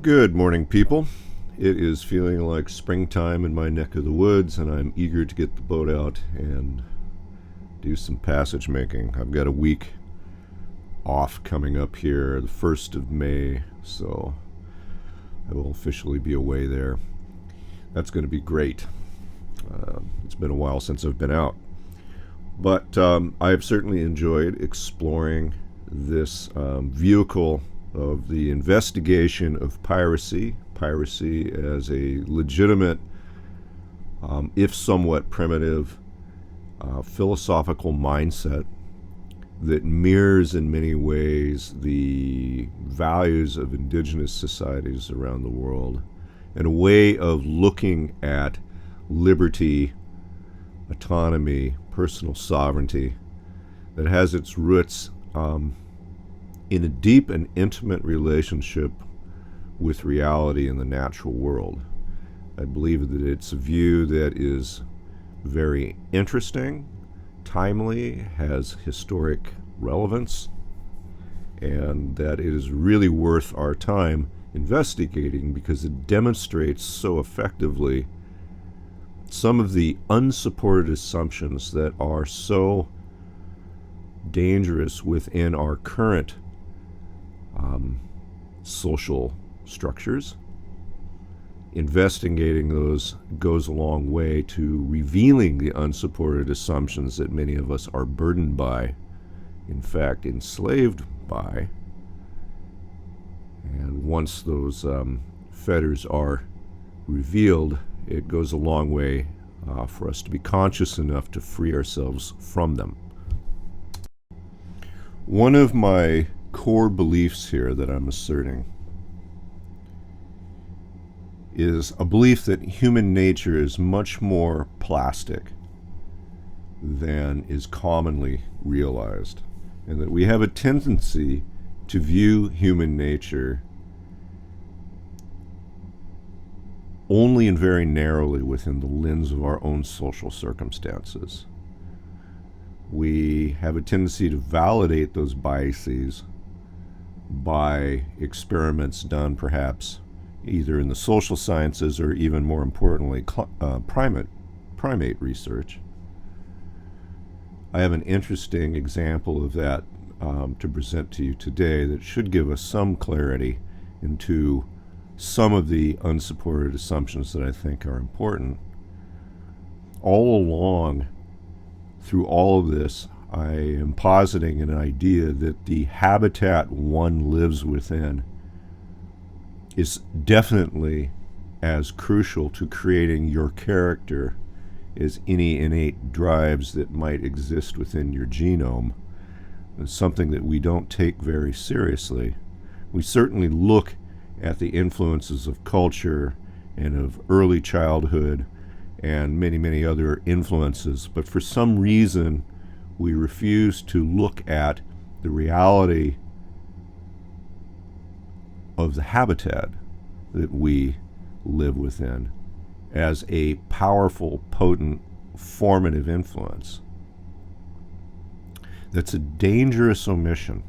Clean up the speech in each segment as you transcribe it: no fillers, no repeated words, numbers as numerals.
Good morning, people. It is feeling like springtime in my neck of the woods, and I'm eager to get the boat out and do some passage making. I've got a week off coming up here, the 1st of May, so I will officially be away there. That's going to be great. It's been a while since I've been out. But I have certainly enjoyed exploring this vehicle of the investigation of piracy as a legitimate, if somewhat primitive, philosophical mindset that mirrors in many ways the values of indigenous societies around the world, and a way of looking at liberty, autonomy, personal sovereignty that has its roots in a deep and intimate relationship with reality in the natural world. I believe that it's a view that is very interesting, timely, has historic relevance, and that it is really worth our time investigating because it demonstrates so effectively some of the unsupported assumptions that are so dangerous within our current social structures. Investigating those goes a long way to revealing the unsupported assumptions that many of us are burdened by, in fact, enslaved by. And once those fetters are revealed, it goes a long way for us to be conscious enough to free ourselves from them. One of my core beliefs here that I'm asserting is a belief that human nature is much more plastic than is commonly realized, and that we have a tendency to view human nature only and very narrowly within the lens of our own social circumstances. We have a tendency to validate those biases by experiments done perhaps either in the social sciences or, even more importantly, primate research. I have an interesting example of that to present to you today that should give us some clarity into some of the unsupported assumptions that I think are important. All along, through all of this, I am positing an idea that the habitat one lives within is definitely as crucial to creating your character as any innate drives that might exist within your genome. It's something that we don't take very seriously. We certainly look at the influences of culture and of early childhood and many, many other influences, but for some reason we refuse to look at the reality of the habitat that we live within as a powerful, potent, formative influence. That's a dangerous omission,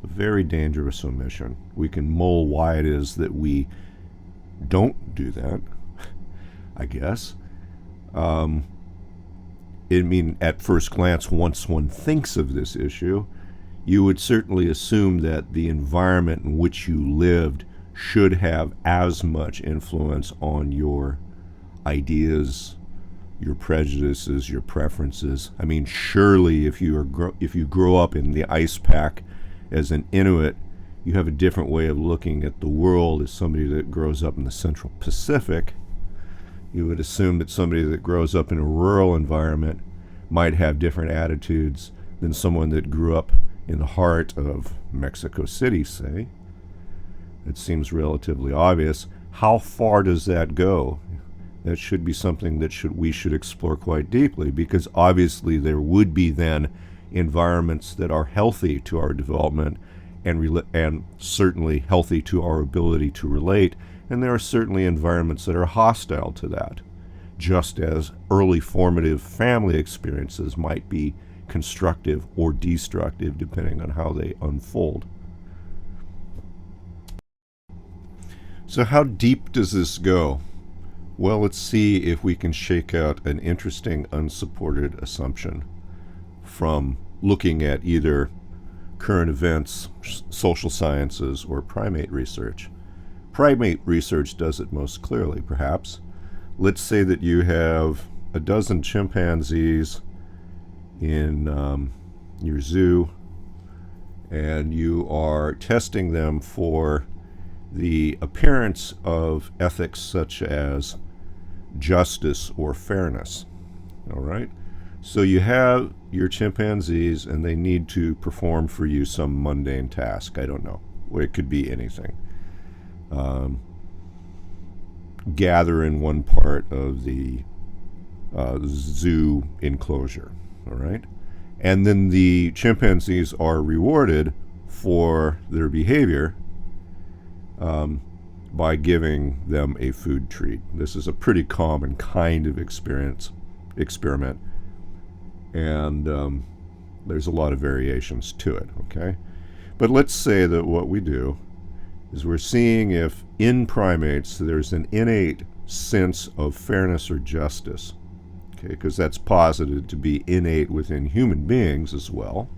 a very dangerous omission. We can mull why it is that we don't do that, I guess. At first glance, once one thinks of this issue, you would certainly assume that the environment in which you lived should have as much influence on your ideas, your prejudices, your preferences. I mean, surely if you grow up in the ice pack as an Inuit, you have a different way of looking at the world as somebody that grows up in the Central Pacific. You would assume that somebody that grows up in a rural environment might have different attitudes than someone that grew up in the heart of Mexico City, say. It seems relatively obvious. How far does that go? That should be something that we should explore quite deeply, because obviously there would be then environments that are healthy to our development and certainly healthy to our ability to relate, and there are certainly environments that are hostile to that, just as early formative family experiences might be constructive or destructive depending on how they unfold. So how deep does this go? Well, let's see if we can shake out an interesting unsupported assumption from looking at either current events, social sciences, or primate research. Primate research does it most clearly, perhaps. Let's say that you have a dozen chimpanzees in your zoo, and you are testing them for the appearance of ethics such as justice or fairness. All right? So you have your chimpanzees, and they need to perform for you some mundane task. I don't know. It could be anything. Gather in one part of the zoo enclosure. All right? And then the chimpanzees are rewarded for their behavior by giving them a food treat. This is a pretty common kind of experiment, and there's a lot of variations to it, okay? But let's say that what we do is we're seeing if in primates there's an innate sense of fairness or justice, okay? Because that's posited to be innate within human beings as well.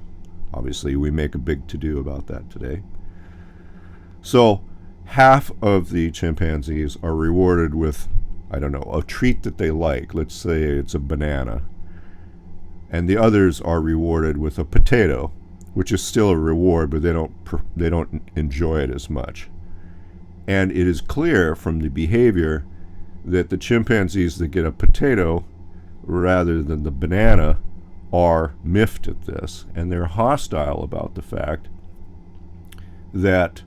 Obviously, we make a big to-do about that today. So half of the chimpanzees are rewarded with, I don't know, a treat that they like. Let's say it's a banana. And the others are rewarded with a potato, which is still a reward, but they don't enjoy it as much. And it is clear from the behavior that the chimpanzees that get a potato rather than the banana are miffed at this, and they're hostile about the fact that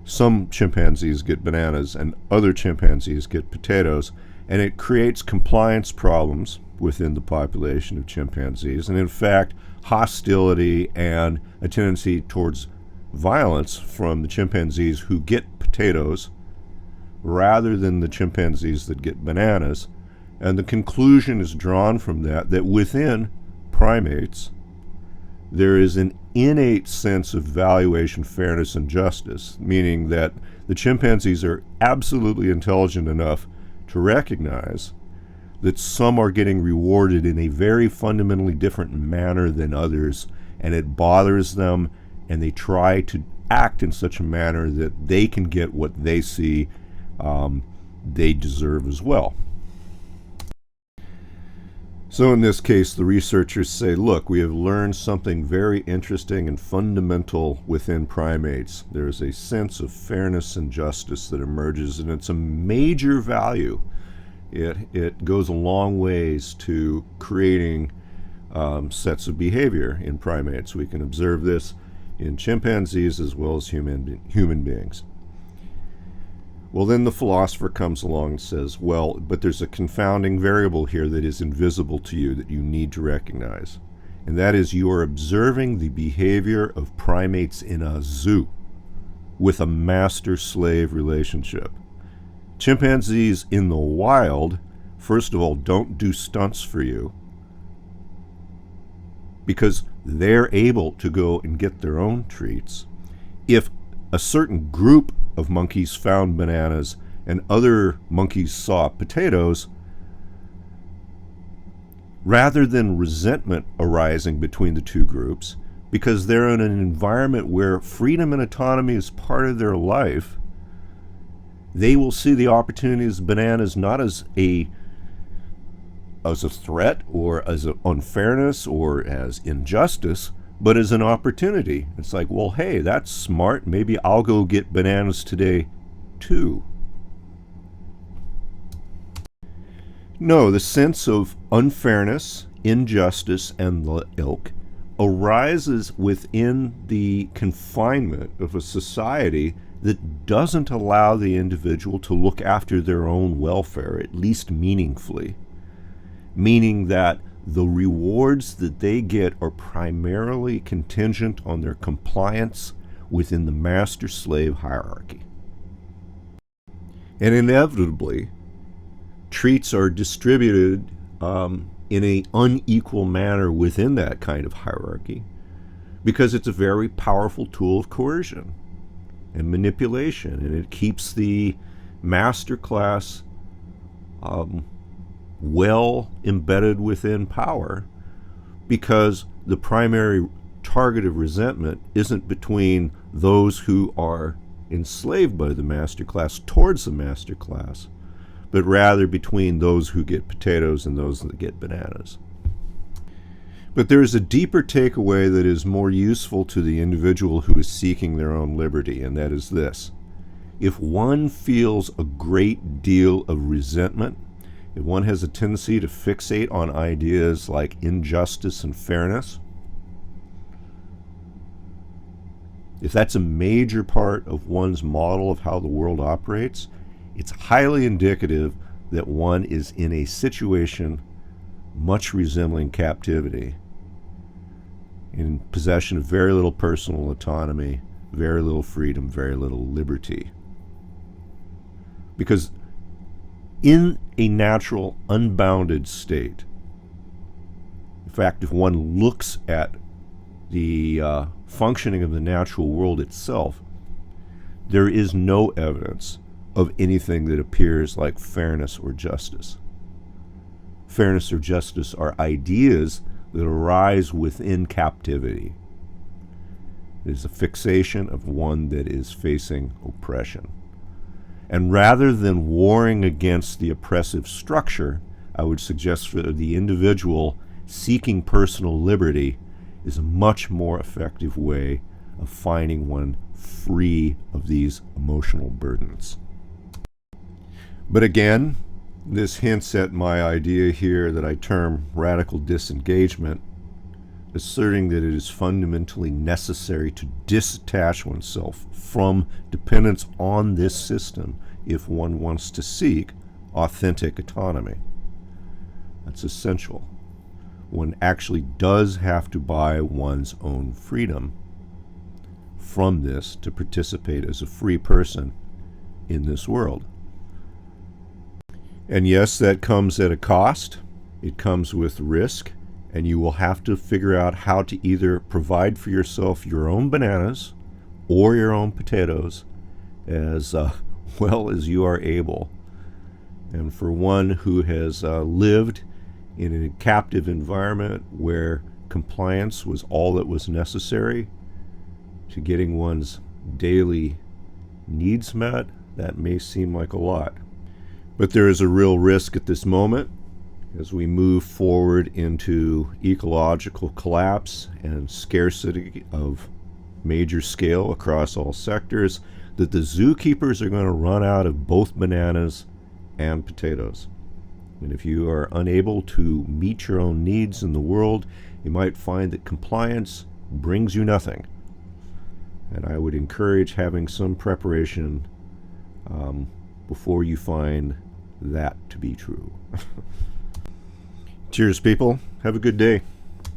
some chimpanzees get bananas and other chimpanzees get potatoes, and it creates compliance problems within the population of chimpanzees, and in fact hostility and a tendency towards violence from the chimpanzees who get potatoes rather than the chimpanzees that get bananas. And the conclusion is drawn from that within primates there is an innate sense of valuation, fairness, and justice, meaning that the chimpanzees are absolutely intelligent enough to recognize that some are getting rewarded in a very fundamentally different manner than others, and it bothers them, and they try to act in such a manner that they can get what they see they deserve as well. So in this case, the researchers say, look, we have learned something very interesting and fundamental within primates. There is a sense of fairness and justice that emerges, and it's a major value. It goes a long ways to creating sets of behavior in primates. We can observe this in chimpanzees as well as human beings. Well, then the philosopher comes along and says, well, but there's a confounding variable here that is invisible to you that you need to recognize. And that is you are observing the behavior of primates in a zoo with a master-slave relationship. Chimpanzees in the wild, first of all, don't do stunts for you because they're able to go and get their own treats. If a certain group of monkeys found bananas and other monkeys saw potatoes, rather than resentment arising between the two groups, because they're in an environment where freedom and autonomy is part of their life, they will see the opportunities of bananas not as a threat or as an unfairness or as injustice, but as an opportunity. It's like, well, hey, that's smart. Maybe I'll go get bananas today, too. No, the sense of unfairness, injustice, and the ilk arises within the confinement of a society that doesn't allow the individual to look after their own welfare, at least meaningfully. Meaning that the rewards that they get are primarily contingent on their compliance within the master-slave hierarchy. And inevitably, treats are distributed in an unequal manner within that kind of hierarchy because it's a very powerful tool of coercion. and manipulation, and it keeps the master class well embedded within power, because the primary target of resentment isn't between those who are enslaved by the master class towards the master class, but rather between those who get potatoes and those that get bananas. But there is a deeper takeaway that is more useful to the individual who is seeking their own liberty, and that is this. If one feels a great deal of resentment, if one has a tendency to fixate on ideas like injustice and fairness, if that's a major part of one's model of how the world operates, it's highly indicative that one is in a situation much resembling captivity, in possession of very little personal autonomy, very little freedom, very little liberty. Because in a natural, unbounded state, in fact, if one looks at the functioning of the natural world itself, there is no evidence of anything that appears like fairness or justice. Fairness or justice are ideas that arise within captivity. It is a fixation of one that is facing oppression. And rather than warring against the oppressive structure, I would suggest for the individual seeking personal liberty is a much more effective way of finding one free of these emotional burdens. But again, this hints at my idea here that I term radical disengagement, asserting that it is fundamentally necessary to disattach oneself from dependence on this system if one wants to seek authentic autonomy. That's essential. One actually does have to buy one's own freedom from this to participate as a free person in this world. And yes, that comes at a cost. It comes with risk, and you will have to figure out how to either provide for yourself your own bananas or your own potatoes as well as you are able. And for one who has lived in a captive environment where compliance was all that was necessary to getting one's daily needs met, that may seem like a lot. But there is a real risk at this moment as we move forward into ecological collapse and scarcity of major scale across all sectors, that the zookeepers are going to run out of both bananas and potatoes. And if you are unable to meet your own needs in the world, you might find that compliance brings you nothing. And I would encourage having some preparation before you find that to be true. Cheers, people. Have a good day.